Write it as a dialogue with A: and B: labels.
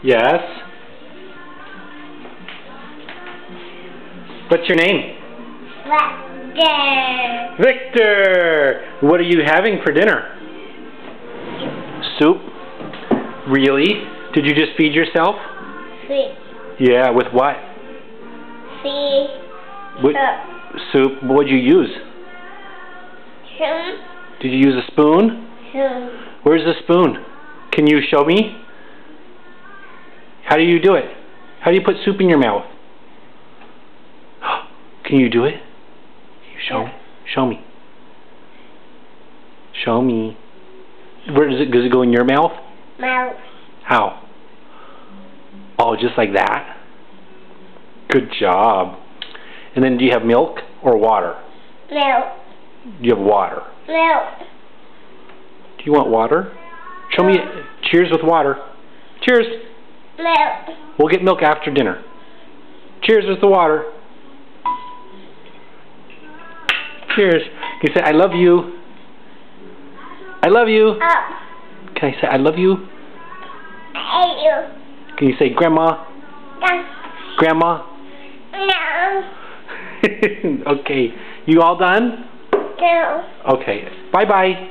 A: Yes? What's your name?
B: Victor.
A: Victor! What are you having for dinner? Soup? Really? Did you just feed yourself?
B: Sweet.
A: Yeah, with what?
B: See.
A: What soup? What did you use?
B: Spoon.
A: Did you use a spoon?
B: Spoon.
A: Where's the spoon? Can you show me? How do you do it? How do you put soup in your mouth? Can you do it? Can you show me? Show me. Show me. Where does it go in your mouth?
B: Mouth.
A: How? Oh, just like that? Good job. And then do you have milk or water?
B: Milk.
A: You have water.
B: Milk.
A: Do you want water? Show me. Cheers with water. Cheers.
B: Milk.
A: We'll get milk after dinner. Cheers with the water. Cheers. Can you say, I love you? I love you.
B: Up.
A: Can I say, I love you?
B: I hate you.
A: Can you say, Grandma?
B: No.
A: Grandma?
B: No.
A: Okay. You all done?
B: No.
A: Okay. Bye-bye.